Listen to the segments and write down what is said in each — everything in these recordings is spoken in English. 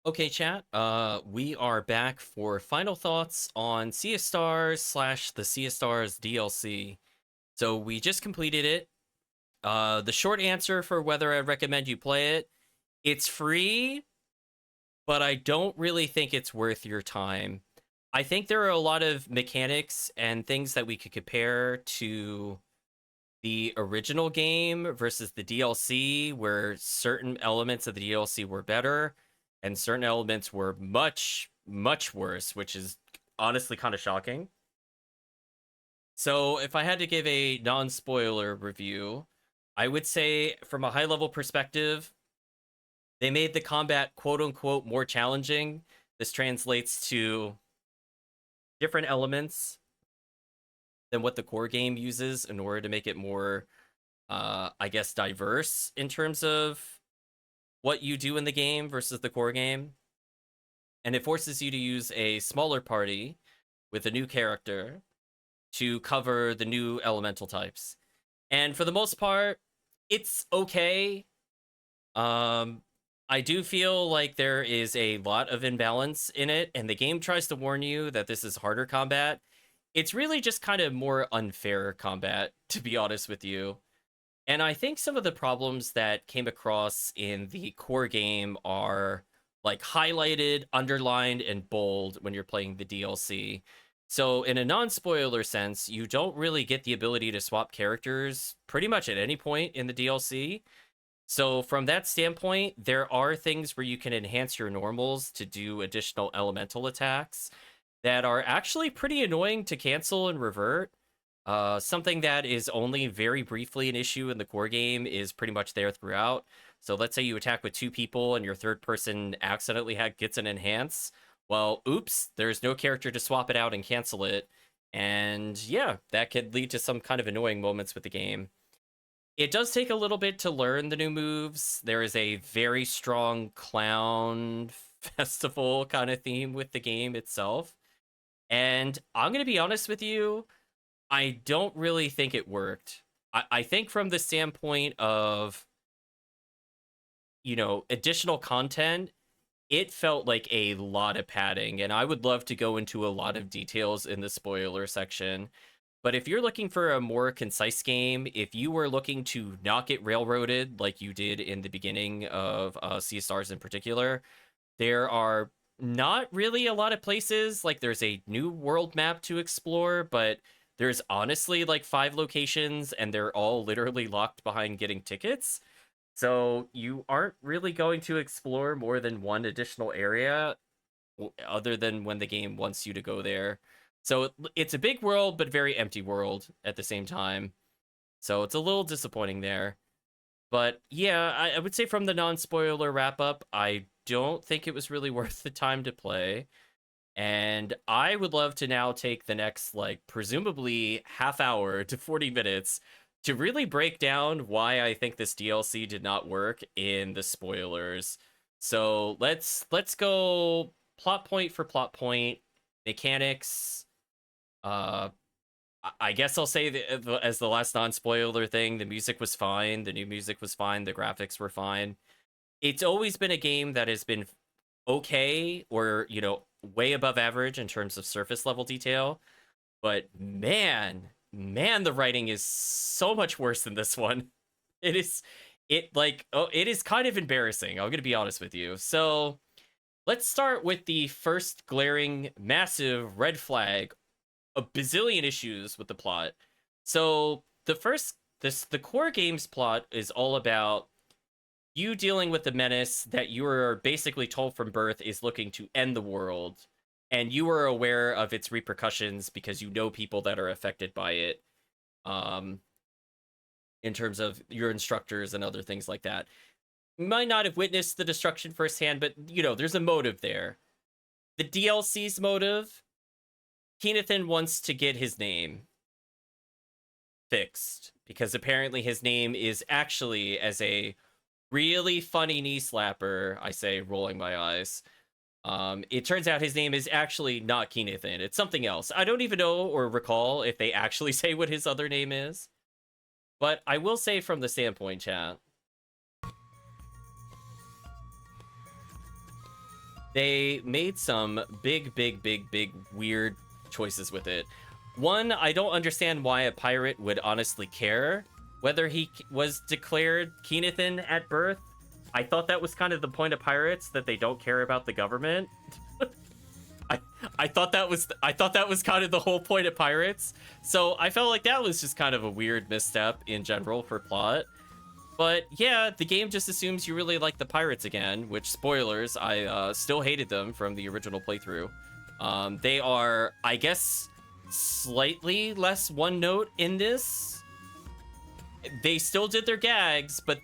Okay, chat. We are back for final thoughts on Sea of Stars slash the Sea of Stars DLC. So we just completed it. The short answer for whether I recommend you play it, it's free, but I don't really think it's worth your time. I think there are a lot of mechanics and things that we could compare to the original game versus the DLC, where certain elements of the DLC were better and certain elements were much, much worse, which is honestly kind of shocking. So, if I had to give a non spoiler review, I would say, from a high level perspective, they made the combat quote unquote more challenging. This translates to different elements than what the core game uses in order to make it more, I guess, diverse in terms of what you do in the game versus the core game. And it forces you to use a smaller party with a new character to cover the new elemental types. And for the most part, it's okay. Um, I do feel like there is a lot of imbalance in it, and the game tries to warn you that this is harder combat. It's really just kind of more unfair combat, to be honest with you. And I think some of the problems that came across in the core game are like highlighted, underlined, and bold when you're playing the DLC. So, in a non spoiler sense, you don't really get the ability to swap characters pretty much at any point in the DLC. So, from that standpoint, there are things where you can enhance your normals to do additional elemental attacks that are actually pretty annoying to cancel and revert. Something that is only very briefly an issue in the core game is pretty much there throughout. So let's say you attack with two people and your third person accidentally gets an enhance. Well, oops, there's no character to swap it out and cancel it. And yeah, that could lead to some kind of annoying moments with the game. It does take a little bit to learn the new moves. There is a very strong clown festival kind of theme with the game itself. And I'm going to be honest with you, I don't really think it worked. I think from the standpoint of, additional content, it felt like a lot of padding, and I would love to go into a lot of details in the spoiler section. But if you're looking for a more concise game, if you were looking to not get railroaded like you did in the beginning of Sea Stars in particular, there are not really a lot of places. Like, there's a new world map to explore, but there's honestly like 5 locations, and they're all literally locked behind getting tickets. So you aren't really going to explore more than one additional area other than when the game wants you to go there. So it's a big world, but very empty world at the same time. So it's a little disappointing there. But yeah, I would say from the non spoiler wrap up, I don't think it was really worth the time to play. And I would love to now take the next, like, presumably half hour to 40 minutes to really break down why I think this DLC did not work in the spoilers. So let's go plot point for plot point, mechanics. Uh, I guess I'll say as the last non-spoiler thing, the music was fine, the new music was fine, the graphics were fine. It's always been a game that has been okay, or way above average in terms of surface level detail, but man, the writing is so much worse than this one. It is kind of embarrassing, I'm gonna be honest with you. So let's start with the first glaring massive red flag, a bazillion issues with the plot. So the core game's plot is all about you dealing with the menace that you are basically told from birth is looking to end the world, and you are aware of its repercussions because you know people that are affected by it, um in terms of your instructors and other things like that. You might not have witnessed the destruction firsthand, but there's a motive there. The DLC's motive: Keenathan wants to get his name fixed because apparently his name is actually, as a really funny knee slapper, I say, rolling my eyes. It turns out his name is actually not Keenathan. It's something else. I don't even know or recall if they actually say what his other name is. But I will say, from the standpoint, chat, they made some big weird choices with it. One, I don't understand why a pirate would honestly care whether he was declared Keenathan at birth. I thought that was kind of the point of pirates, that they don't care about the government. I thought that was kind of the whole point of pirates. So I felt like that was just kind of a weird misstep in general for plot. But yeah, the game just assumes you really like the pirates again, which, spoilers, I still hated them from the original playthrough. They are, I guess, slightly less one note in this. They still did their gags, but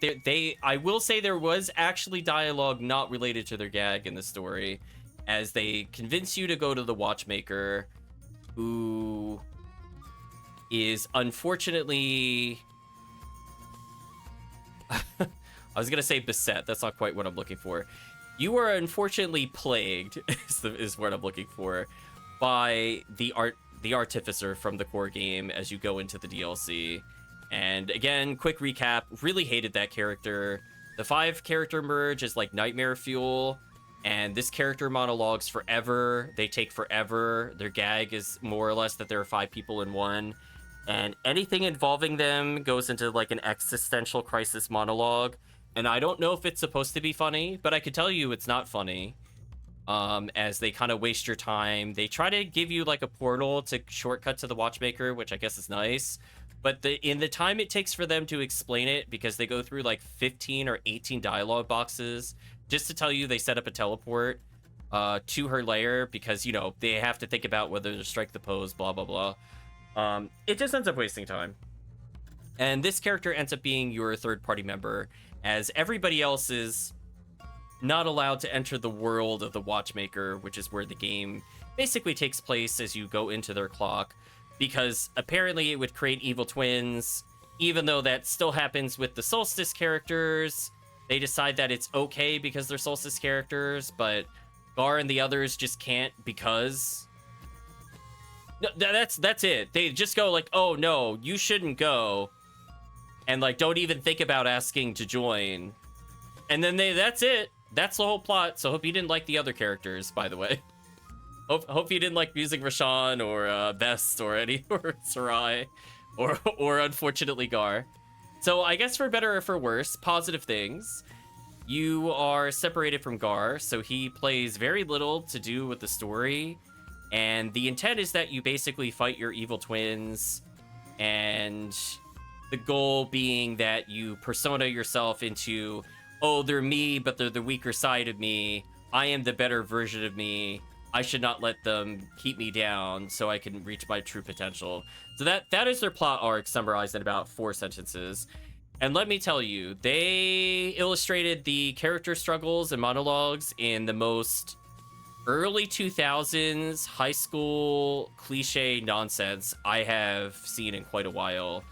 I will say there was actually dialogue not related to their gag in the story, as they convince you to go to the Watchmaker, who is unfortunately... I was gonna say beset. That's not quite what I'm looking for. You are unfortunately plagued, is what I'm looking for, by the artificer from the core game as you go into the DLC. And again, quick recap, really hated that character. The 5-character merge is like nightmare fuel, and this character monologues forever. They take forever. Their gag is more or less that there are 5 people in one, and anything involving them goes into like an existential crisis monologue. And I don't know if it's supposed to be funny, but I could tell you it's not funny. As they kind of waste your time. They try to give you like a portal to shortcut to the Watchmaker, which I guess is nice. But in the time it takes for them to explain it, because they go through like 15 or 18 dialogue boxes just to tell you they set up a teleport to her lair, because, you know, they have to think about whether to strike the pose, blah, blah, blah. It just ends up wasting time. And this character ends up being your third-party member, as everybody else is not allowed to enter the world of the Watchmaker, which is where the game basically takes place as you go into their clock, because apparently it would create evil twins. Even though that still happens with the Solstice characters, they decide that it's okay because they're Solstice characters, but Gar and the others just can't because... No, that's it. They just go like, oh no, you shouldn't go, and like don't even think about asking to join. And then that's it. That's the whole plot. So hope you didn't like the other characters, by the way. Hope you didn't like using Rashawn or Best or or Sarai or unfortunately Gar. So I guess for better or for worse, positive things. You are separated from Gar, so he plays very little to do with the story. And the intent is that you basically fight your evil twins, and the goal being that you persona yourself into, oh, they're me, but they're the weaker side of me. I am the better version of me. I should not let them keep me down so I can reach my true potential. So that is their plot arc summarized in about 4 sentences. And let me tell you, they illustrated the character struggles and monologues in the most early 2000s high school cliche nonsense I have seen in quite a while.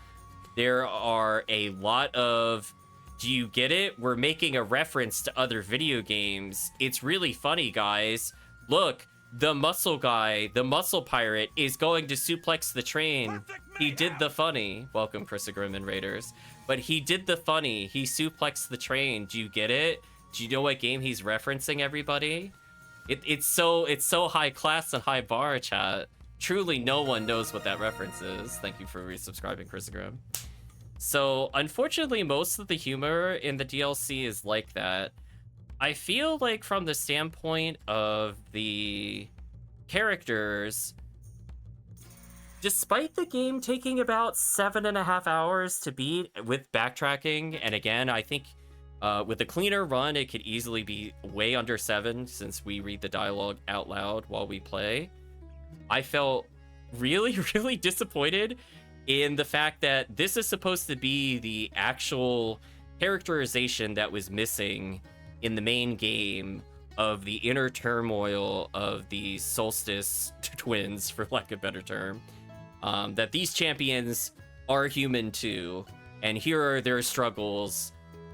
There are a lot of, do you get it? We're making a reference to other video games. It's really funny, guys. Look, the muscle guy, the muscle pirate, is going to suplex the train. He did the funny. Welcome, Chris Grim and Raiders. But he did the funny. He suplexed the train. Do you get it? Do you know what game he's referencing, everybody? It's so high class and high bar, chat. Truly, no one knows what that reference is. Thank you for resubscribing, Chris Grim. So, unfortunately, most of the humor in the DLC is like that. I feel like from the standpoint of the characters, despite the game taking about 7.5 hours to beat with backtracking, and again, I think with a cleaner run, it could easily be way under 7 since we read the dialogue out loud while we play. I felt really, really disappointed in the fact that this is supposed to be the actual characterization that was missing in the main game of the inner turmoil of the Solstice twins, for lack of a better term. That these champions are human too, and here are their struggles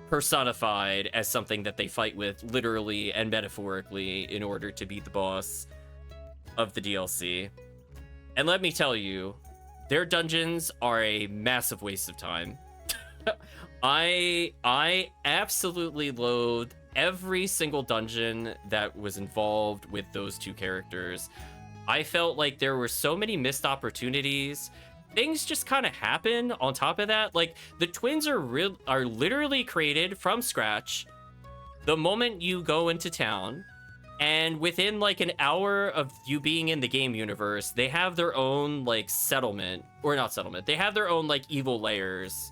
personified as something that they fight with literally and metaphorically in order to beat the boss of the DLC. And let me tell you, their dungeons are a massive waste of time. I absolutely loathe every single dungeon that was involved with those two characters, I felt like there were so many missed opportunities. Things just kind of happen on top of that. Like the twins are literally created from scratch the moment you go into town, and within like an hour of you being in the game universe, they have their own like settlement, or not settlement. They have their own like evil layers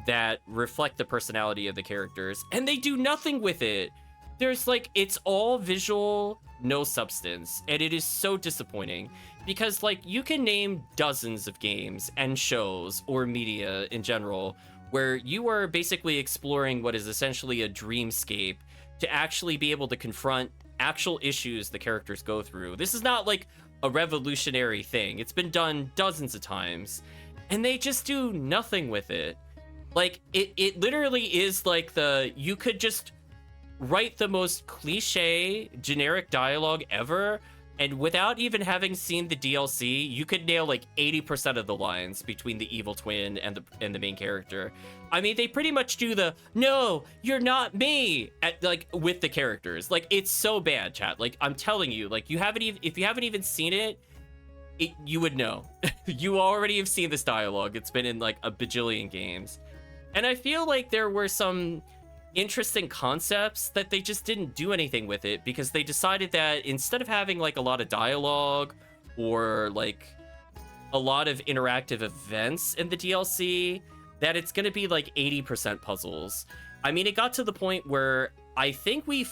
that reflect the personality of the characters, and they do nothing with it. There's like, it's all visual, no substance, and it is so disappointing because like you can name dozens of games and shows or media in general where you are basically exploring what is essentially a dreamscape to actually be able to confront actual issues the characters go through. This is not like a revolutionary thing. It's been done dozens of times, and they just do nothing with it. Like it literally is like you could just write the most cliche generic dialogue ever, and without even having seen the DLC, you could nail like 80% of the lines between the evil twin and the main character. I mean, they pretty much do the "no, you're not me" like with the characters. Like it's so bad, chat. Like I'm telling you, like if you haven't even seen it, you would know. You already have seen this dialogue. It's been in like a bajillion games. And I feel like there were some interesting concepts that they just didn't do anything with it, because they decided that instead of having like a lot of dialogue or like a lot of interactive events in the DLC, that it's going to be like 80% puzzles. I mean, it got to the point where I think we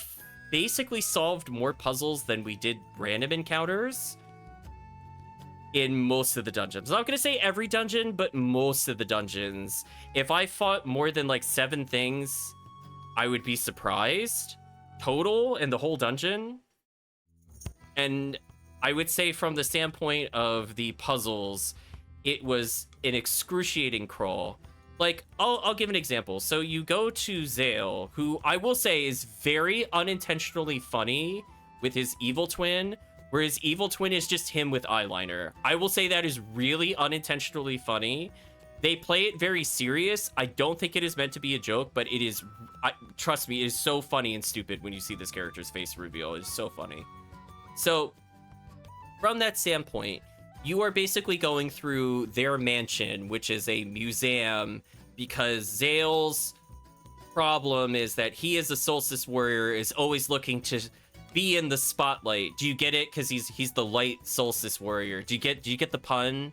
basically solved more puzzles than we did random encounters in most of the dungeons. I'm not going to say every dungeon, but most of the dungeons. If I fought more than like 7 things, I would be surprised total in the whole dungeon. And I would say from the standpoint of the puzzles, it was an excruciating crawl. Like, I'll give an example. So you go to Zale, who I will say is very unintentionally funny with his evil twin, where his evil twin is just him with eyeliner. I will say that is really unintentionally funny. They play it very serious. I don't think it is meant to be a joke, but it is, trust me, it is so funny and stupid when you see this character's face reveal. It's so funny. So, from that standpoint, you are basically going through their mansion, which is a museum, because Zale's problem is that he, as a solstice warrior, is always looking to be in the spotlight. Do you get it? Because he's the light solstice warrior. Do you get the pun?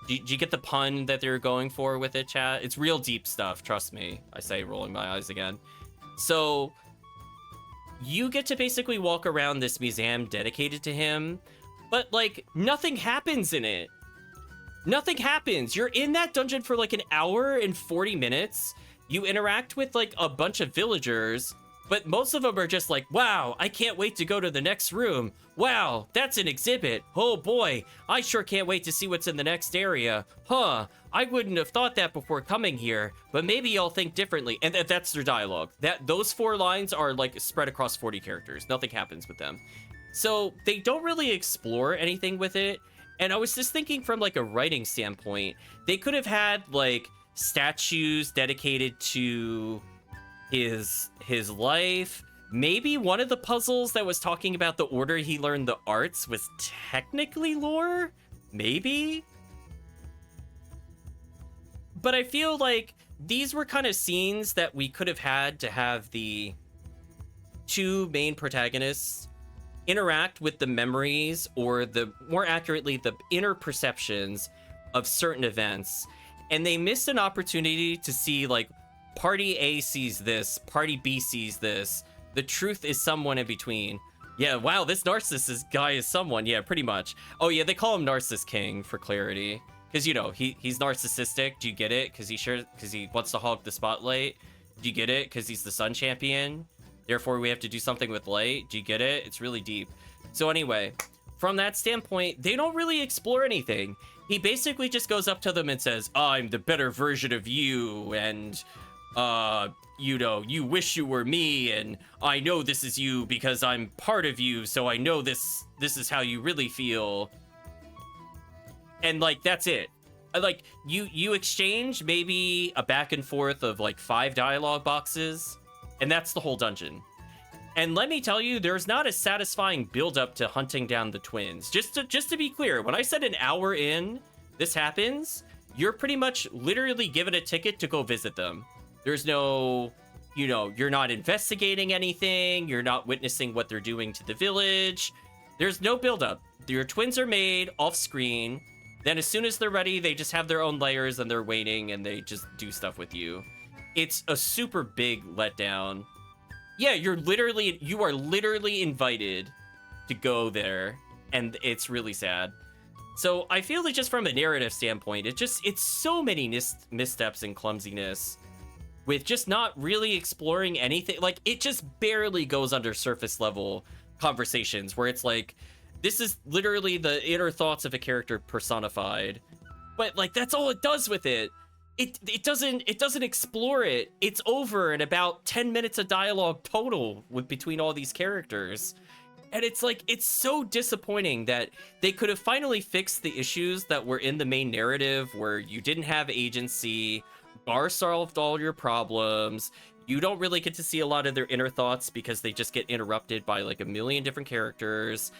Do you get the pun that they're going for with it, chat? It's real deep stuff, trust me. I say, rolling my eyes again. So you get to basically walk around this museum dedicated to him, but like nothing happens in it. Nothing happens. You're in that dungeon for like an hour and 40 minutes. You interact with like a bunch of villagers, but most of them are just like, wow, I can't wait to go to the next room. Wow, that's an exhibit. Oh boy, I sure can't wait to see what's in the next area. Huh, I wouldn't have thought that before coming here, but maybe I'll think differently. And that's their dialogue. Those 4 lines are like spread across 40 characters. Nothing happens with them. So they don't really explore anything with it. And I was just thinking from like a writing standpoint, they could have had like statues dedicated to his life. Maybe one of the puzzles that was talking about the order he learned the arts was technically lore? Maybe? But I feel like these were kind of scenes that we could have had to have the 2 main protagonists interact with the memories, or more accurately, the inner perceptions of certain events. And they missed an opportunity to see like, party A sees this, party B sees this. The truth is someone in between. Yeah, wow, this narcissist guy is someone. Yeah, pretty much. Oh yeah, they call him Narcissus King for clarity. Because, you know, he's narcissistic. Do you get it? Because he wants to hog the spotlight. Do you get it? Because he's the sun champion. Therefore, we have to do something with light. Do you get it? It's really deep. So anyway, from that standpoint, they don't really explore anything. He basically just goes up to them and says, I'm the better version of you, and you know, you wish you were me, and I know this is you because I'm part of you, so I know this is how you really feel. And like, that's it. Like, you exchange maybe a back and forth of like 5 dialogue boxes, And that's the whole dungeon. And let me tell you, there's not a satisfying build-up to hunting down the twins. Just to be clear, when I said an hour in, this happens, you're pretty much literally given a ticket to go visit them. There's no, you know, you're not investigating anything. You're not witnessing what they're doing to the village. There's no build-up. Your twins are made off screen. Then as soon as they're ready, they just have their own layers and they're waiting and they just do stuff with you. It's a super big letdown. Yeah, you are literally invited to go there, and it's really sad. So I feel like just from a narrative standpoint, it's so many missteps and clumsiness with just not really exploring anything. Like, it just barely goes under surface level conversations where it's like, this is literally the inner thoughts of a character personified. But like, that's all it does with it. It doesn't explore it. It's over in about 10 minutes of dialogue total between all these characters. And it's like, it's so disappointing that they could have finally fixed the issues that were in the main narrative where you didn't have agency, Gar solved all your problems, you don't really get to see a lot of their inner thoughts because they just get interrupted by like a million different characters.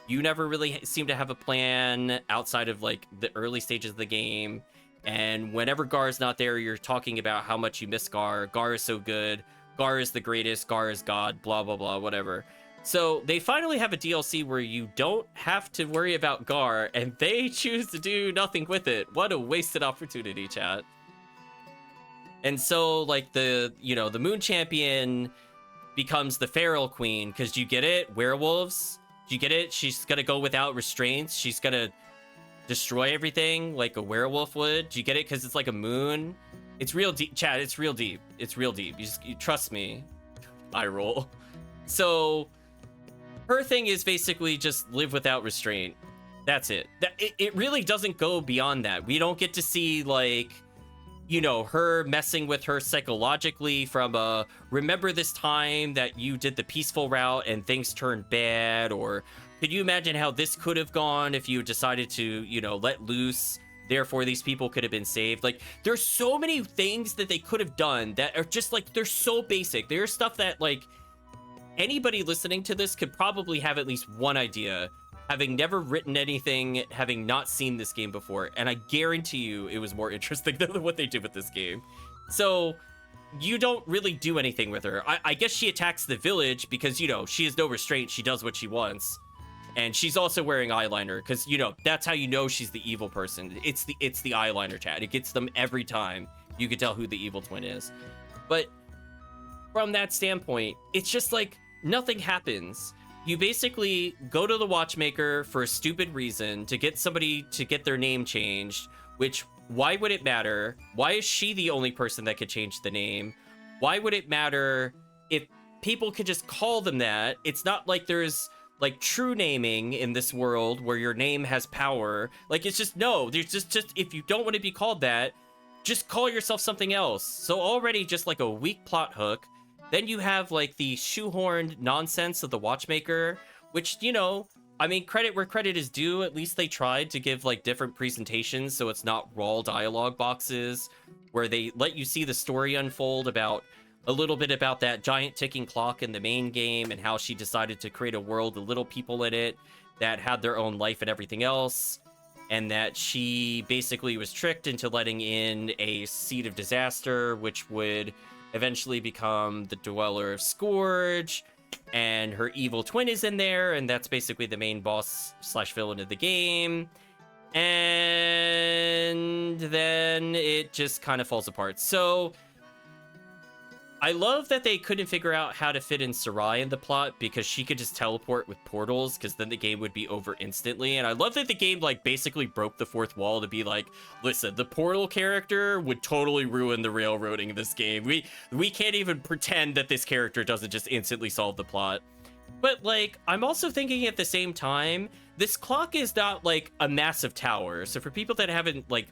You never really seem to have a plan outside of like the early stages of the game. And whenever Gar's not there, you're talking about how much you miss Gar. Gar is so good. Gar is the greatest. Gar is God. Blah, blah, blah, whatever. So they finally have a DLC where you don't have to worry about Gar, and they choose to do nothing with it. What a wasted opportunity, chat. And so, like, the Moon Champion becomes the Feral Queen, because you get it? Werewolves? Do you get it? She's gonna go without restraints. She's gonna destroy everything like a werewolf would. Do you get it? Because it's like a moon. It's real deep, Chad. It's real deep. It's real deep. You trust me. I roll. So her thing is basically just live without restraint. That's it. It really doesn't go beyond that. We don't get to see, like, you know, her messing with her psychologically from a, remember this time that you did the peaceful route and things turned bad, or could you imagine how this could have gone if you decided to, you know, let loose? Therefore, these people could have been saved. Like, there's so many things that they could have done that are just, like, they're so basic. There's stuff that, like, anybody listening to this could probably have at least one idea, having never written anything, having not seen this game before. And I guarantee you it was more interesting than what they did with this game. So you don't really do anything with her. I guess she attacks the village because, you know, she has no restraint. She does what she wants. And she's also wearing eyeliner because, you know, that's how you know she's the evil person. It's the eyeliner, chat. It gets them every time. You can tell who the evil twin is. But from that standpoint, it's just like nothing happens. You basically go to the Watchmaker for a stupid reason to get somebody to get their name changed, which, why would it matter? Why is she the only person that could change the name? Why would it matter if people could just call them that? It's not like there's like true naming in this world where your name has power. Like, it's just, no, there's just if you don't want to be called that, just call yourself something else. So already just like a weak plot hook. Then you have like the shoehorned nonsense of the Watchmaker, which, you know, I mean, credit where credit is due. At least they tried to give like different presentations, so it's not raw dialogue boxes where they let you see the story unfold about a little bit about that giant ticking clock in the main game and how she decided to create a world with little people in it that had their own life and everything else, and that she basically was tricked into letting in a seed of disaster, which would eventually become the Dweller of Scourge, and her evil twin is in there, and that's basically the main boss slash villain of the game. And then it just kind of falls apart. So I love that they couldn't figure out how to fit in Sarai in the plot because she could just teleport with portals, because then the game would be over instantly. And I love that the game like basically broke the fourth wall to be like, listen, the portal character would totally ruin the railroading of this game. We can't even pretend that this character doesn't just instantly solve the plot. But like, I'm also thinking at the same time, this clock is not like a massive tower. So for people that haven't like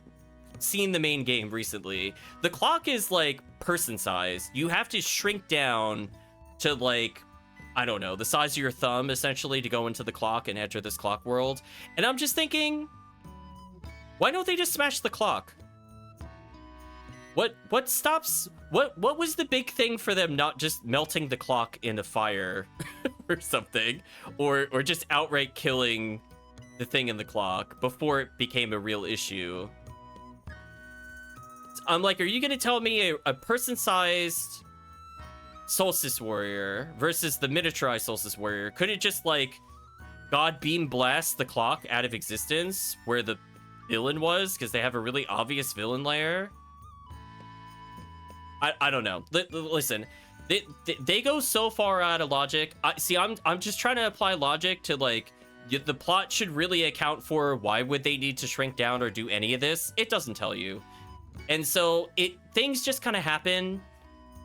seen the main game recently, the clock is like person size. You have to shrink down to like, I don't know, the size of your thumb essentially to go into the clock and enter this clock world. And I'm just thinking, why don't they just smash the clock? What stops what was the big thing for them not just melting the clock in a fire or something, or just outright killing the thing in the clock before it became a real issue? I'm like, are you gonna tell me a person-sized Solstice Warrior versus the miniaturized Solstice Warrior couldn't just like God beam blast the clock out of existence where the villain was, because they have a really obvious villain layer? I don't know. Listen, they go so far out of logic. I'm just trying to apply logic to like the plot should really account for why would they need to shrink down or do any of this. It doesn't tell you, and so things just kind of happen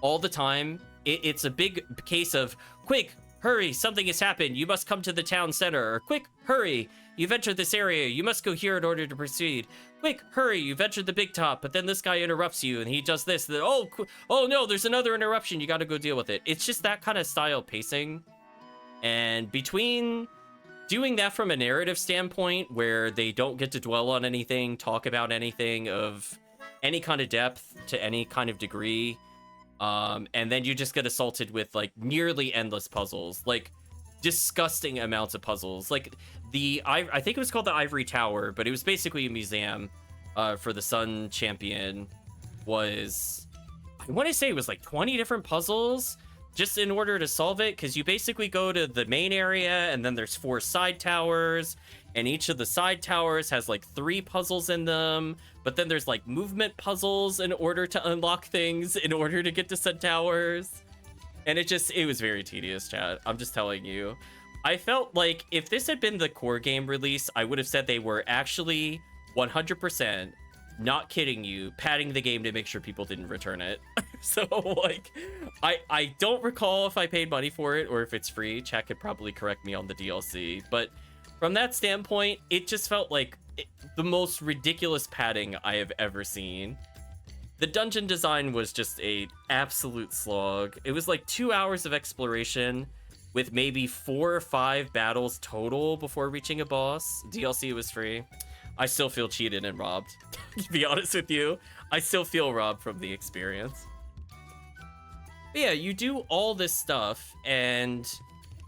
all the time. It's a big case of quick, hurry, something has happened. You must come to the town center. Or quick, hurry, you've entered this area. You must go here in order to proceed. Quick, hurry, you've entered the big top, but then this guy interrupts you and he does this. Then, oh no, there's another interruption. You got to go deal with it. It's just that kind of style pacing. And between doing that from a narrative standpoint where they don't get to dwell on anything, talk about anything of any kind of depth to any kind of degree, and then you just get assaulted with like nearly endless puzzles, like disgusting amounts of puzzles. Like I think it was called the Ivory Tower, but it was basically a museum for the Sun Champion. I want to say it was like 20 different puzzles just in order to solve it, because you basically go to the main area and then there's 4 side towers, and each of the side towers has like 3 puzzles in them, but then there's like movement puzzles in order to unlock things in order to get to said towers. And it was very tedious, chat. I'm just telling you. I felt like if this had been the core game release, I would have said they were actually 100%, not kidding you, padding the game to make sure people didn't return it. So like, I don't recall if I paid money for it or if it's free. Chat could probably correct me on the DLC, but from that standpoint, it just felt like the most ridiculous padding I have ever seen. The dungeon design was just a absolute slog. It was like 2 hours of exploration with maybe 4 or 5 battles total before reaching a boss. DLC was free. I still feel cheated and robbed. To be honest with you, I still feel robbed from the experience. But yeah, you do all this stuff and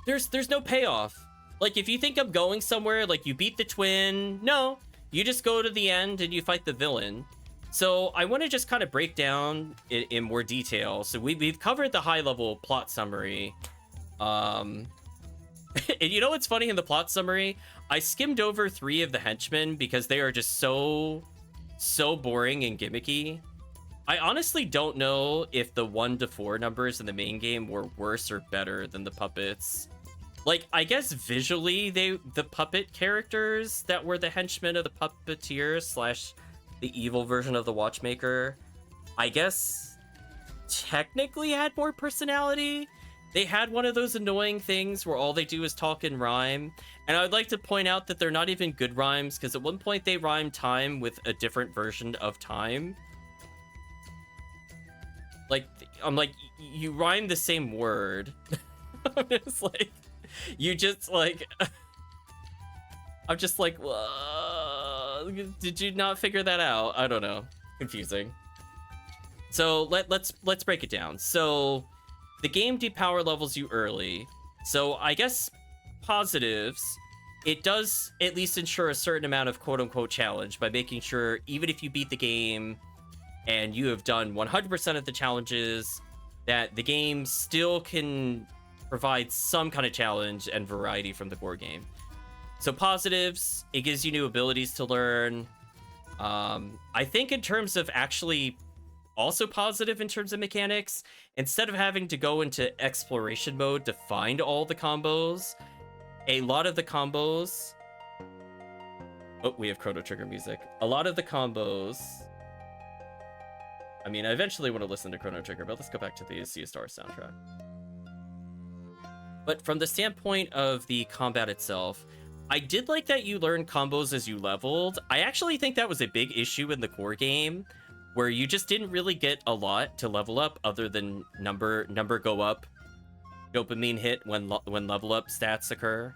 there's no payoff. Like, if you think I'm going somewhere, like you beat the twin, no, you just go to the end and you fight the villain. So I want to just kind of break down in more detail. So we've covered the high level plot summary. And you know what's funny in the plot summary? I skimmed over 3 of the henchmen because they are just so boring and gimmicky. I honestly don't know if the 1 to 4 numbers in the main game were worse or better than the puppets. Like, I guess visually, the puppet characters that were the henchmen of the puppeteer / the evil version of the Watchmaker, I guess technically had more personality. They had one of those annoying things where all they do is talk and rhyme. And I would like to point out that they're not even good rhymes, because at one point they rhyme time with a different version of time. Like, I'm like, you rhyme the same word. I'm just like, you just like, I'm just like, did you not figure that out? I don't know. Confusing. So let's break it down. So the game depower levels you early. So I guess positives, it does at least ensure a certain amount of quote unquote challenge by making sure even if you beat the game and you have done 100% of the challenges, that the game still can provide some kind of challenge and variety from the core game. So positives, it gives you new abilities to learn. I think in terms of actually also positive in terms of mechanics, instead of having to go into exploration mode to find all the combos, a lot of the combos... Oh, we have Chrono Trigger music. A lot of the combos... I mean, I eventually want to listen to Chrono Trigger, but let's go back to the Sea of Stars soundtrack. But from the standpoint of the combat itself, I did like that you learned combos as you leveled. I actually think that was a big issue in the core game, where you just didn't really get a lot to level up other than number go up, dopamine hit when level up stats occur.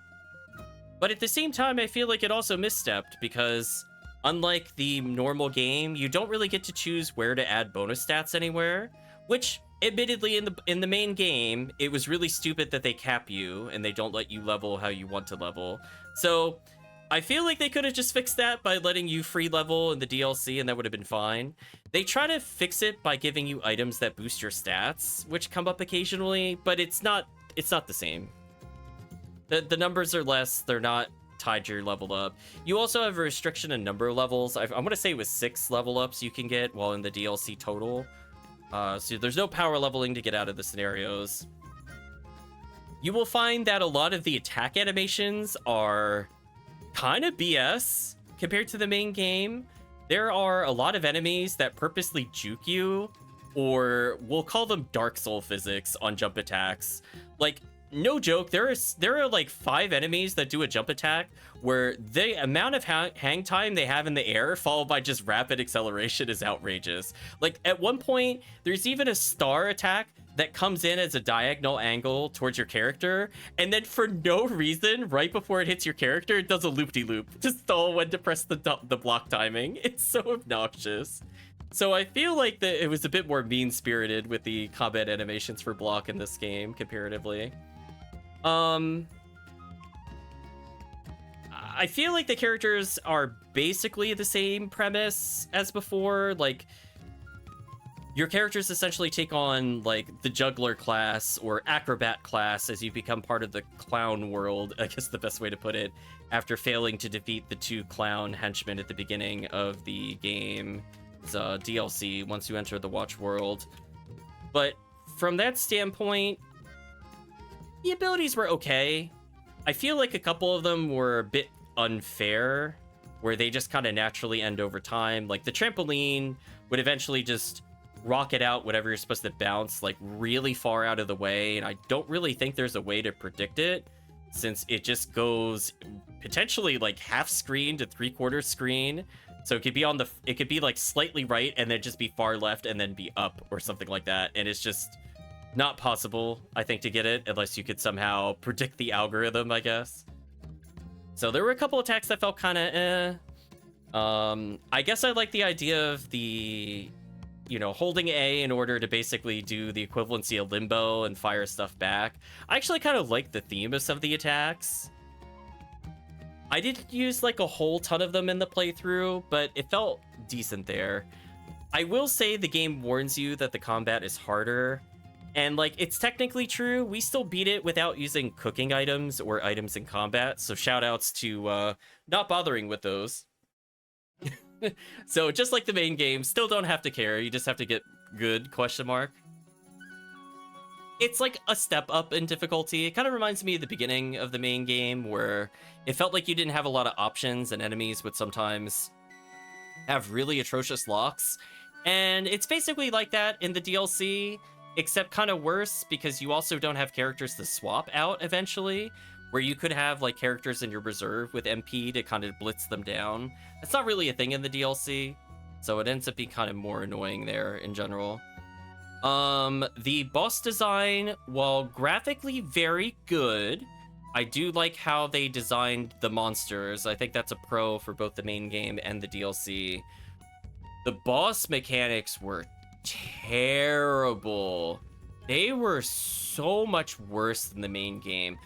But at the same time, I feel like it also misstepped, because unlike the normal game, you don't really get to choose where to add bonus stats anywhere, which admittedly in the main game, it was really stupid that they cap you and they don't let you level how you want to level. So I feel like they could have just fixed that by letting you free level in the DLC, and that would have been fine. They try to fix it by giving you items that boost your stats, which come up occasionally, but it's not the same. The numbers are less, they're not tied to your level up. You also have a restriction in number of levels. I'm gonna say it was 6 level ups you can get while in the DLC total. So there's no power leveling to get out of the scenarios. You will find that a lot of the attack animations are kind of BS compared to the main game. There are a lot of enemies that purposely juke you, or we'll call them Dark Soul physics on jump attacks. Like, no joke, there are like 5 enemies that do a jump attack where the amount of hang time they have in the air followed by just rapid acceleration is outrageous. Like, at one point, there's even a star attack that comes in as a diagonal angle towards your character, and then for no reason, right before it hits your character, it does a loop-de-loop to stall when to press the block timing. It's so obnoxious. So I feel like that it was a bit more mean-spirited with the combat animations for block in this game, comparatively. I feel like the characters are basically the same premise as before. Like, your characters essentially take on, like, the juggler class or acrobat class as you become part of the clown world, I guess the best way to put it, after failing to defeat the 2 clown henchmen at the beginning of the game. It's a DLC once you enter the Watch world. But from that standpoint, the abilities were okay. I feel like a couple of them were a bit unfair, where they just kind of naturally end over time. Like, the trampoline would eventually just rocket out whatever you're supposed to bounce, like, really far out of the way, and I don't really think there's a way to predict it, since it just goes potentially like half screen to 3/4 screen. So it could be it could be like slightly right and then just be far left and then be up or something like that, and it's just not possible, I think, to get it unless you could somehow predict the algorithm, I guess. So there were a couple attacks that felt kind of I guess I like the idea of the, you know, holding A in order to basically do the equivalency of limbo and fire stuff back. I actually kind of like the theme of some of the attacks. I didn't use like a whole ton of them in the playthrough, but it felt decent there. I will say the game warns you that the combat is harder, and like, it's technically true. We still beat it without using cooking items or items in combat, so shoutouts to not bothering with those. So just like the main game, still don't have to care, you just have to get good, question mark. It's like a step up in difficulty. It kind of reminds me of the beginning of the main game, where it felt like you didn't have a lot of options and enemies would sometimes have really atrocious locks. And it's basically like that in the DLC, except kind of worse, because you also don't have characters to swap out eventually, where you could have like characters in your reserve with MP to kind of blitz them down. That's not really a thing in the DLC, so it ends up being kind of more annoying there in general. The boss design, while graphically very good, I do like how they designed the monsters. I think that's a pro for both the main game and the DLC. The boss mechanics were terrible. They were so much worse than the main game.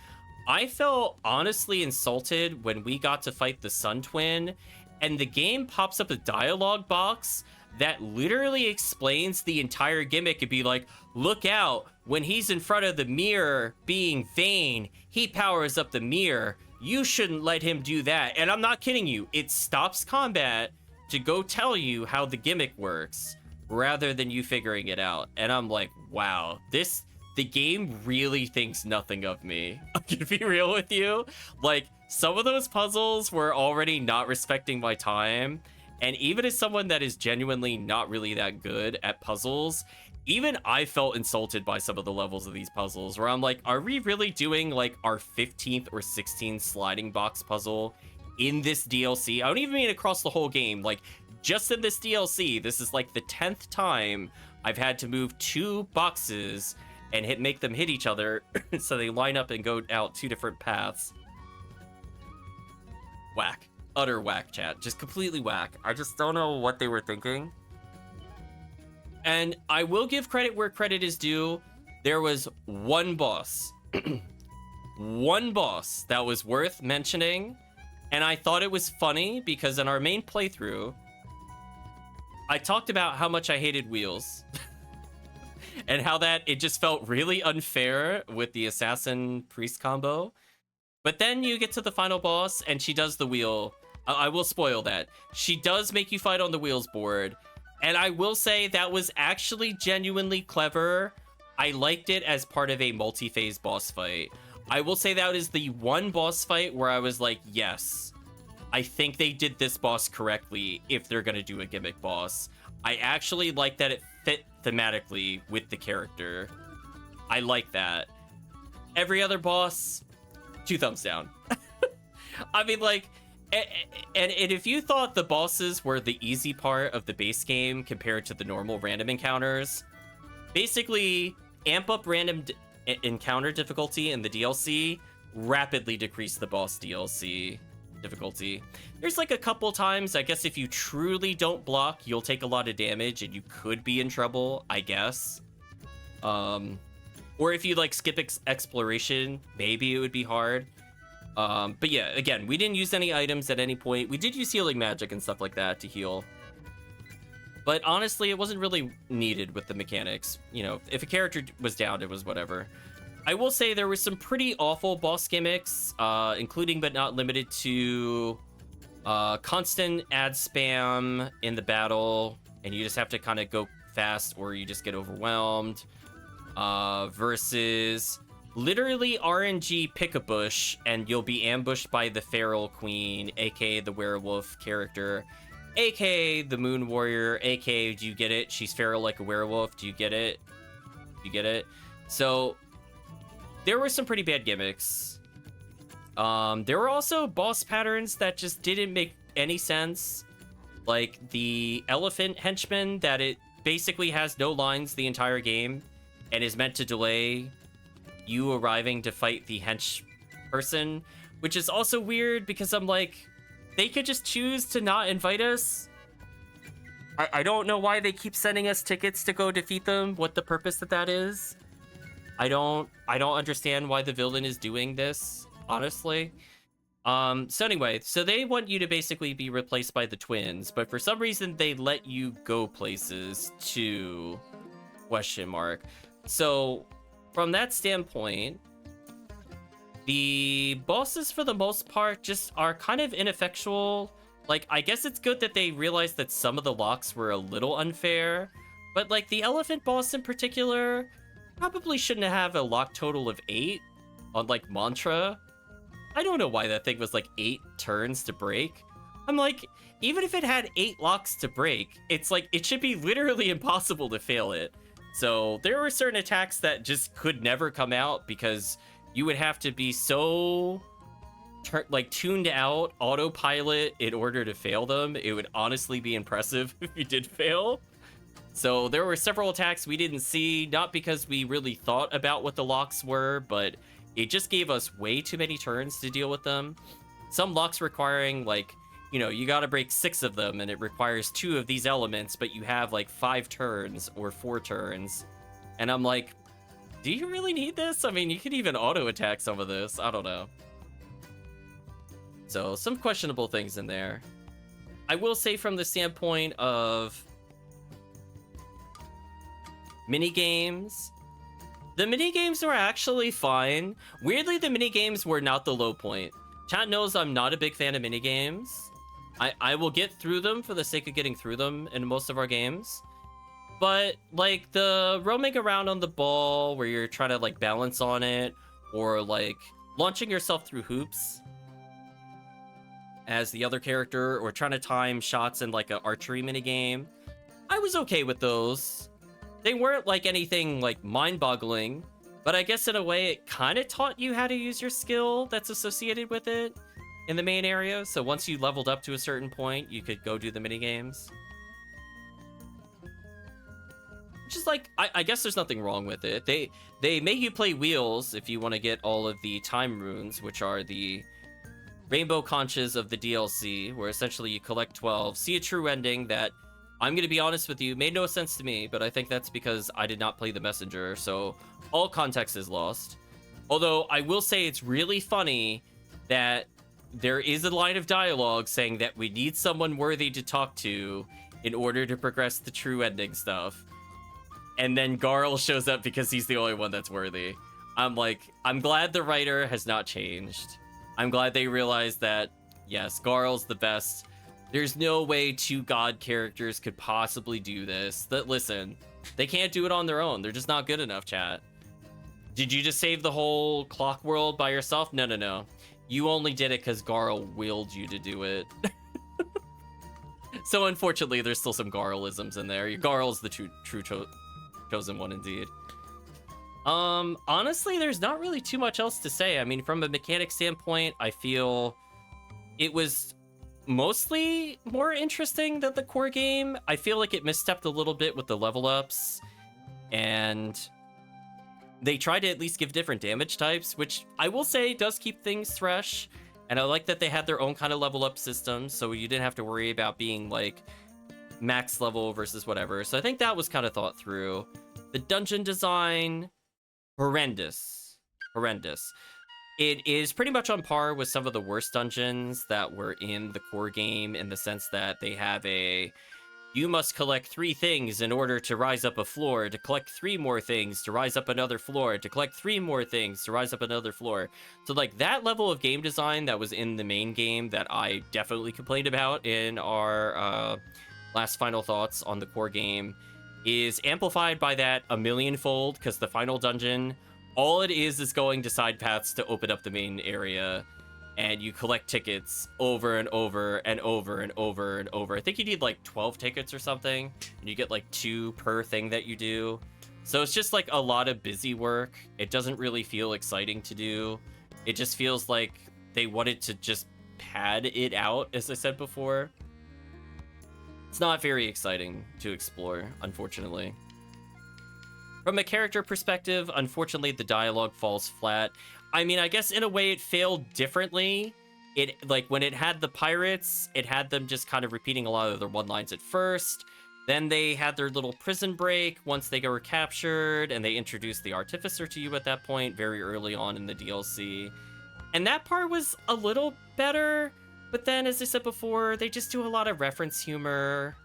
I felt honestly insulted when we got to fight the Sun Twin, and the game pops up a dialogue box that literally explains the entire gimmick. It'd be like, look out, when he's in front of the mirror being vain, he powers up the mirror. You shouldn't let him do that. And I'm not kidding you. It stops combat to go tell you how the gimmick works, rather than you figuring it out. And I'm like, wow, the game really thinks nothing of me. I'm gonna be real with you. Like, some of those puzzles were already not respecting my time. And even as someone that is genuinely not really that good at puzzles, even I felt insulted by some of the levels of these puzzles, where I'm like, are we really doing like our 15th or 16th sliding box puzzle in this DLC? I don't even mean across the whole game. Like, just in this DLC, this is like the 10th time I've had to move 2 boxes and make them hit each other so they line up and go out 2 different paths. Whack. utter whack, chat. Just completely whack. I just don't know what they were thinking. And I will give credit where credit is due. There was one boss. One boss that was worth mentioning. And I thought it was funny because in our main playthrough, I talked about how much I hated wheels. And how that it just felt really unfair with the assassin priest combo. But then you get to the final boss and she does the wheel. I will spoil that. She does make you fight on the wheels board. And I will say that was actually genuinely clever. I liked it as part of a multi-phase boss fight. I will say that is the one boss fight where I was like, yes, I think they did this boss correctly if they're going to do a gimmick boss. I actually like that it fit thematically with the character. I like that. Every other boss, 2 thumbs down. I mean, like, and if you thought the bosses were the easy part of the base game compared to the normal random encounters, basically amp up random encounter difficulty in the DLC, rapidly decrease the boss DLC difficulty. There's like a couple times, I guess if you truly don't block, you'll take a lot of damage and you could be in trouble, I guess. Or if you like skip exploration, maybe it would be hard. But yeah, again, we didn't use any items at any point. We did use healing magic and stuff like that to heal. But honestly, it wasn't really needed with the mechanics. You know, if a character was down, it was whatever. I will say there were some pretty awful boss gimmicks, including but not limited to constant ad spam in the battle, and you just have to kind of go fast or you just get overwhelmed, versus literally RNG pick a bush and you'll be ambushed by the feral queen, aka the werewolf character, aka the moon warrior, aka, do you get it? She's feral like a werewolf. Do you get it? You get it? So there were some pretty bad gimmicks. There were also boss patterns that just didn't make any sense. Like the elephant henchman that it basically has no lines the entire game and is meant to delay you arriving to fight the hench person, which is also weird because I'm like, they could just choose to not invite us. I don't know why they keep sending us tickets to go defeat them, what the purpose that is. I don't understand why the villain is doing this, honestly. So anyway, so they want you to basically be replaced by the twins, but for some reason they let you go places too, ? So from that standpoint, the bosses for the most part just are kind of ineffectual. Like, I guess it's good that they realized that some of the locks were a little unfair, but like the elephant boss in particular probably shouldn't have a lock total of 8 on like Mantra. I don't know why that thing was like 8 turns to break. I'm like, even if it had 8 locks to break, it's like, it should be literally impossible to fail it. So there were certain attacks that just could never come out because you would have to be so tuned out autopilot in order to fail them. It would honestly be impressive if you did fail. So there were several attacks we didn't see, not because we really thought about what the locks were, but it just gave us way too many turns to deal with them. Some locks requiring like, you know, you got to break 6 of them and it requires 2 of these elements, but you have like 5 turns or 4 turns. And I'm like, do you really need this? I mean, you could even auto attack some of this. I don't know. So some questionable things in there. I will say from the standpoint of minigames, the minigames were actually fine. Weirdly, the minigames were not the low point. Chat knows I'm not a big fan of minigames. I will get through them for the sake of getting through them in most of our games. But like the roaming around on the ball where you're trying to like balance on it, or like launching yourself through hoops as the other character, or trying to time shots in like an archery minigame, I was okay with those. They weren't like anything like mind-boggling, but I guess in a way it kind of taught you how to use your skill that's associated with it in the main area. So once you leveled up to a certain point, you could go do the minigames. Which is like, I guess there's nothing wrong with it. They make you play wheels if you want to get all of the time runes, which are the rainbow conches of the DLC, where essentially you collect 12, see a true ending that, I'm going to be honest with you, made no sense to me, but I think that's because I did not play the messenger, so all context is lost. Although I will say it's really funny that there is a line of dialogue saying that we need someone worthy to talk to in order to progress the true ending stuff. And then Garl shows up because he's the only one that's worthy. I'm like, I'm glad the writer has not changed. I'm glad they realized that, yes, Garl's the best. There's no way two god characters could possibly do this. That, listen, they can't do it on their own. They're just not good enough, chat. Did you just save the whole clock world by yourself? No, no, no. You only did it because Garl willed you to do it. So unfortunately, there's still some Garlisms in there. Garl's the true chosen one indeed. Honestly, there's not really too much else to say. I mean, from a mechanic standpoint, I feel it was mostly more interesting than the core game. I feel like it misstepped a little bit with the level ups, and they tried to at least give different damage types, which I will say does keep things fresh. And I like that they had their own kind of level up system, so you didn't have to worry about being like max level versus whatever. So I think that was kind of thought through. The dungeon design, horrendous. It is pretty much on par with some of the worst dungeons that were in the core game, in the sense that they have a, you must collect 3 things in order to rise up a floor, to collect 3 more things to rise up another floor, to collect 3 more things to rise up another floor. So like that level of game design that was in the main game that I definitely complained about in our last final thoughts on the core game is amplified by that a millionfold, because the final dungeon, all it is going to side paths to open up the main area. And you collect tickets over and over and over and over and over. I think you need like 12 tickets or something, and you get like 2 per thing that you do. So it's just like a lot of busy work. It doesn't really feel exciting to do. It just feels like they wanted to just pad it out, as I said before. It's not very exciting to explore, unfortunately. From a character perspective, unfortunately, the dialogue falls flat. I mean, I guess in a way it failed differently. It, like, when it had the pirates, it had them just kind of repeating a lot of their one-lines at first. Then they had their little prison break once they were captured, and they introduced the Artificer to you at that point, very early on in the DLC. And that part was a little better, but then, as I said before, they just do a lot of reference humor.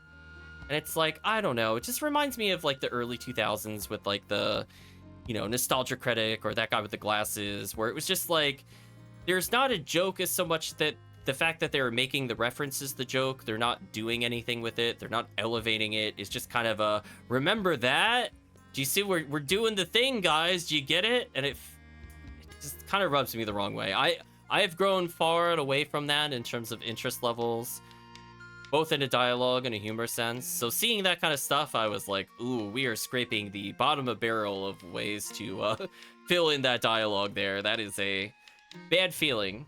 And it's like, I don't know, it just reminds me of, like, the early 2000s with, like, the, you know, Nostalgia Critic or That Guy with the Glasses, where it was just like, there's not a joke as so much that the fact that they're making the references the joke, they're not doing anything with it, they're not elevating it. It's just kind of a, remember that? Do you see we're doing the thing, guys? Do you get it? And it just kind of rubs me the wrong way. I have grown far and away from that in terms of interest levels, both in a dialogue and a humor sense. So seeing that kind of stuff, I was like, ooh, we are scraping the bottom of barrel of ways to fill in that dialogue there. That is a bad feeling.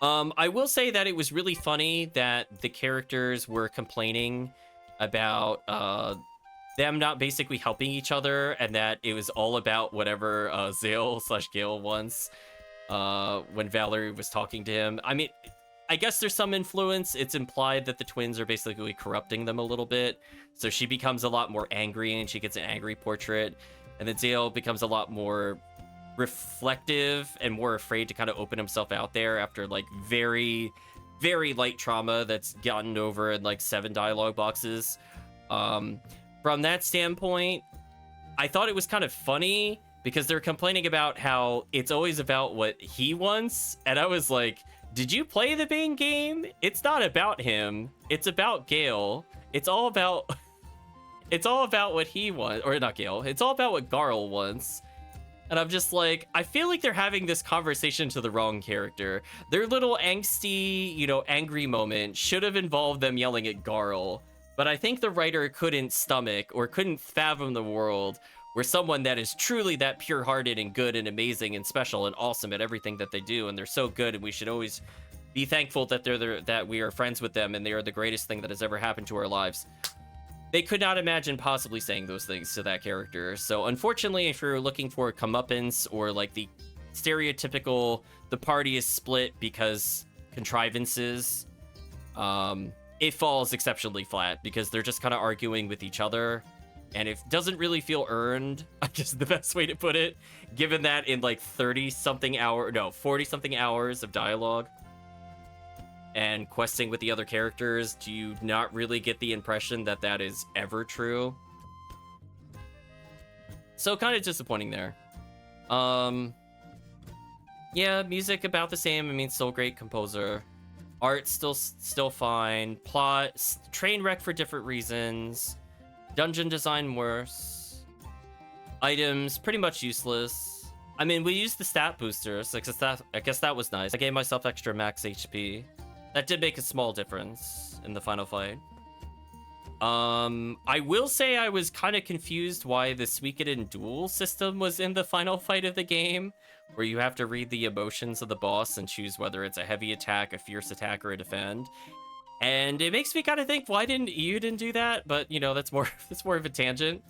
I will say that it was really funny that the characters were complaining about them not basically helping each other, and that it was all about whatever Zale/Gale wants when Valerie was talking to him. I mean, I guess there's some influence. It's implied that the twins are basically corrupting them a little bit. So she becomes a lot more angry, and she gets an angry portrait. And then Zale becomes a lot more reflective and more afraid to kind of open himself out there after like very, very light trauma that's gotten over in like 7 dialogue boxes. From that standpoint, I thought it was kind of funny because they're complaining about how it's always about what he wants. And I was like, did you play the main game? It's not about him. It's about Gale. It's all about what he wants, or not Gale. It's all about what Garl wants. And I'm just like, I feel like they're having this conversation to the wrong character. Their little angsty, you know, angry moment should have involved them yelling at Garl. But I think the writer couldn't stomach or couldn't fathom the world where someone that is truly that pure-hearted and good and amazing and special and awesome at everything that they do, and they're so good, and we should always be thankful that that we are friends with them, and they are the greatest thing that has ever happened to our lives. They could not imagine possibly saying those things to that character. So unfortunately, if you're looking for comeuppance or like the stereotypical, the party is split because contrivances, it falls exceptionally flat because they're just kind of arguing with each other, and it doesn't really feel earned, I guess is the best way to put it, given that in like 40 something hours of dialogue and questing with the other characters, do you not really get the impression that that is ever true? So kind of disappointing there. Yeah, music about the same. I mean, still great composer. Art still fine. Plot, train wreck for different reasons. Dungeon design worse. Items pretty much useless. I mean, we used the stat boosters. So I guess that was nice. I gave myself extra max HP. That did make a small difference in the final fight. I will say I was kind of confused why the Suikoden duel system was in the final fight of the game, where you have to read the emotions of the boss and choose whether it's a heavy attack, a fierce attack, or a defend. And it makes me kind of think, why didn't you do that? But you know, that's more of a tangent.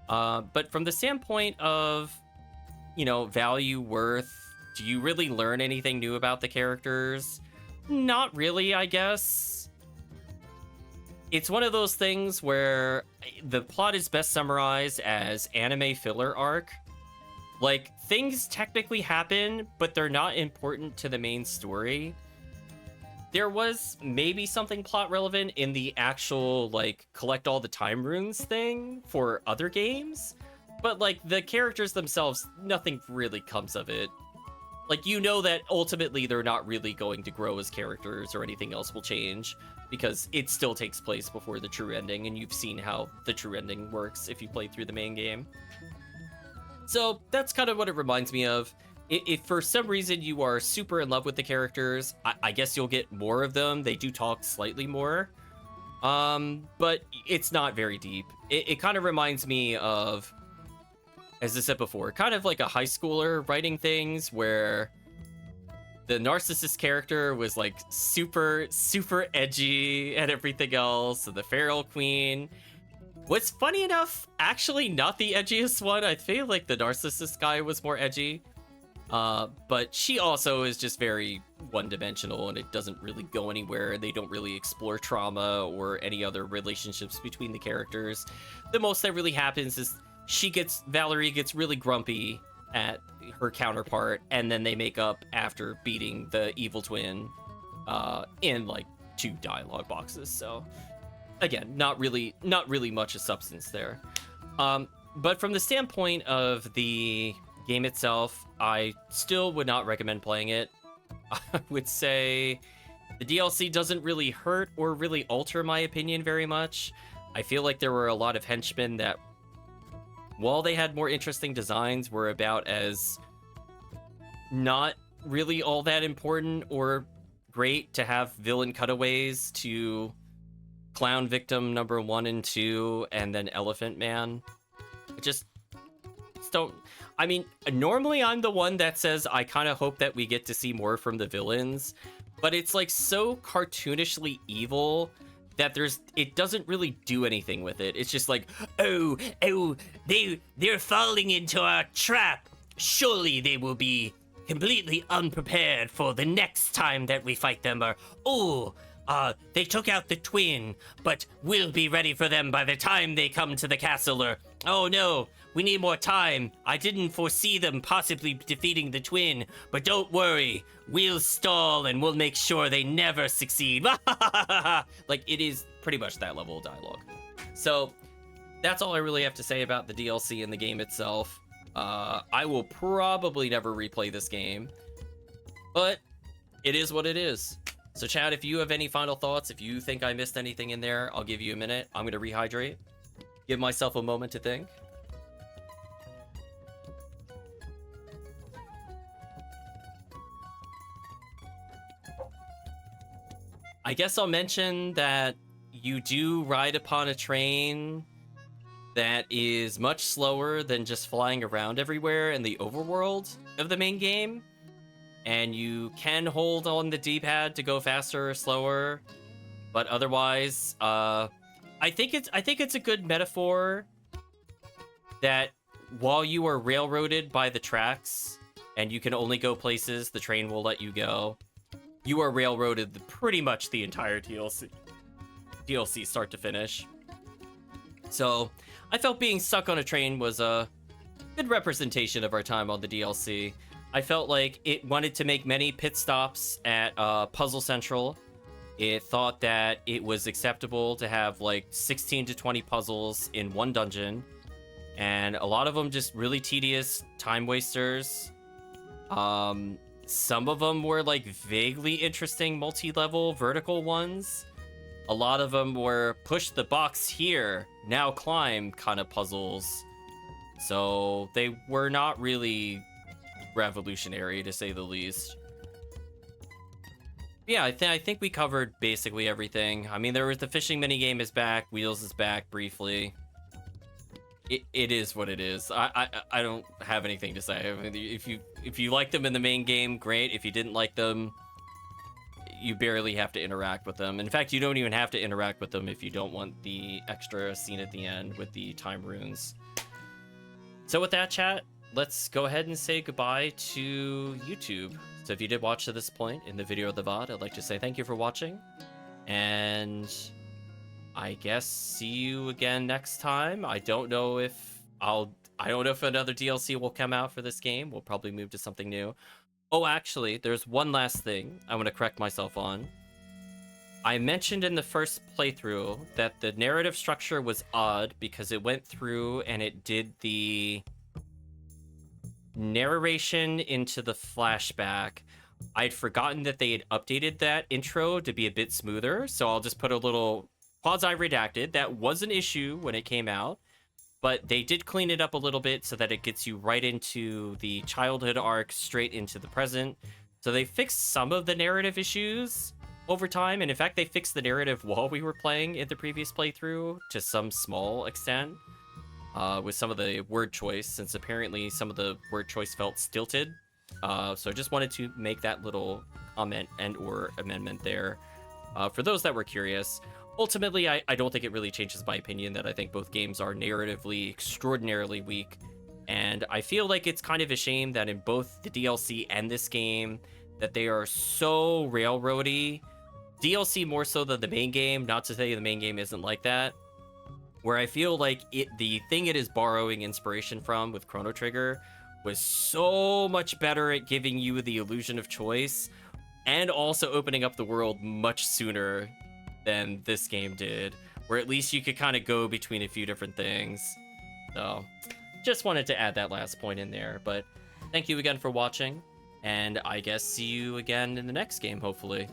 But from the standpoint of, you know, value, worth, do you really learn anything new about the characters? Not really, I guess. It's one of those things where the plot is best summarized as anime filler arc. Like, things technically happen, but they're not important to the main story. There was maybe something plot relevant in the actual, like, collect all the time runes thing for other games, but, like, the characters themselves, nothing really comes of it. Like, you know that ultimately they're not really going to grow as characters or anything else will change, because it still takes place before the true ending, and you've seen how the true ending works if you play through the main game. So that's kind of what it reminds me of. If for some reason you are super in love with the characters, I guess you'll get more of them. They do talk slightly more, but it's not very deep. It kind of reminds me of, as I said before, kind of like a high schooler writing things where the narcissist character was like super edgy and everything else, and the feral queen was, funny enough, actually not the edgiest one. I feel like the narcissist guy was more edgy, but she also is just very one-dimensional, and it doesn't really go anywhere. They don't really explore trauma or any other relationships between the characters. The most that really happens is Valerie gets really grumpy at her counterpart, and then they make up after beating the evil twin in like 2 dialogue boxes. So again, not really much of substance there. But from the standpoint of the game itself, I still would not recommend playing it. I would say the DLC doesn't really hurt or really alter my opinion very much. I feel like there were a lot of henchmen that, while they had more interesting designs, were about as not really all that important or great to have villain cutaways to Clown Victim number 1 and 2, and then Elephant Man. Just don't... I mean, normally I'm the one that says I kind of hope that we get to see more from the villains, but it's like so cartoonishly evil that it doesn't really do anything with it. It's just like, oh, they're falling into our trap. Surely they will be completely unprepared for the next time that we fight them. Or, they took out the twin, but we'll be ready for them by the time they come to the castle. Or, oh no, we need more time. I didn't foresee them possibly defeating the twin, but don't worry. We'll stall and we'll make sure they never succeed. Like, it is pretty much that level of dialogue. So that's all I really have to say about the DLC and the game itself. I will probably never replay this game, but it is what it is. So chat, if you have any final thoughts, if you think I missed anything in there, I'll give you a minute. I'm going to rehydrate, give myself a moment to think. I guess I'll mention that you do ride upon a train that is much slower than just flying around everywhere in the overworld of the main game. And you can hold on the D-pad to go faster or slower, but otherwise, I think it's a good metaphor that while you are railroaded by the tracks, and you can only go places the train will let you go. You are railroaded pretty much the entire DLC start to finish. So I felt being stuck on a train was a good representation of our time on the DLC. I felt like it wanted to make many pit stops at Puzzle Central. It thought that it was acceptable to have like 16 to 20 puzzles in one dungeon, and a lot of them just really tedious time wasters. Some of them were like vaguely interesting multi-level vertical ones. A lot of them were push the box here, now climb kind of puzzles. So they were not really revolutionary, to say the least. Yeah, I think we covered basically everything. I mean, there was the fishing minigame is back, Wheels is back briefly. It is what it is. I don't have anything to say. I mean, if you like them in the main game, great. If you didn't like them, you barely have to interact with them. In fact, you don't even have to interact with them if you don't want the extra scene at the end with the time runes. So with that, chat, let's go ahead and say goodbye to YouTube. So if you did watch to this point in the video of the VOD, I'd like to say thank you for watching. And I guess see you again next time. I don't know if another DLC will come out for this game. We'll probably move to something new. Oh, actually, there's one last thing I want to correct myself on. I mentioned in the first playthrough that the narrative structure was odd because it went through and it did the narration into the flashback. I'd forgotten that they had updated that intro to be a bit smoother, so I'll just put a little quasi redacted. That was an issue when it came out, but they did clean it up a little bit so that it gets you right into the childhood arc, straight into the present. So they fixed some of the narrative issues over time, and in fact, they fixed the narrative while we were playing in the previous playthrough to some small extent, with some of the word choice, since apparently some of the word choice felt stilted. So I just wanted to make that little comment and or amendment there. For those that were curious, ultimately, I don't think it really changes my opinion that I think both games are narratively extraordinarily weak. And I feel like it's kind of a shame that in both the DLC and this game, that they are so railroady. DLC more so than the main game, not to say the main game isn't like that. Where I feel like the thing it is borrowing inspiration from with Chrono Trigger was so much better at giving you the illusion of choice and also opening up the world much sooner than this game did, where at least you could kind of go between a few different things. So just wanted to add that last point in there, but thank you again for watching, and I guess see you again in the next game, hopefully.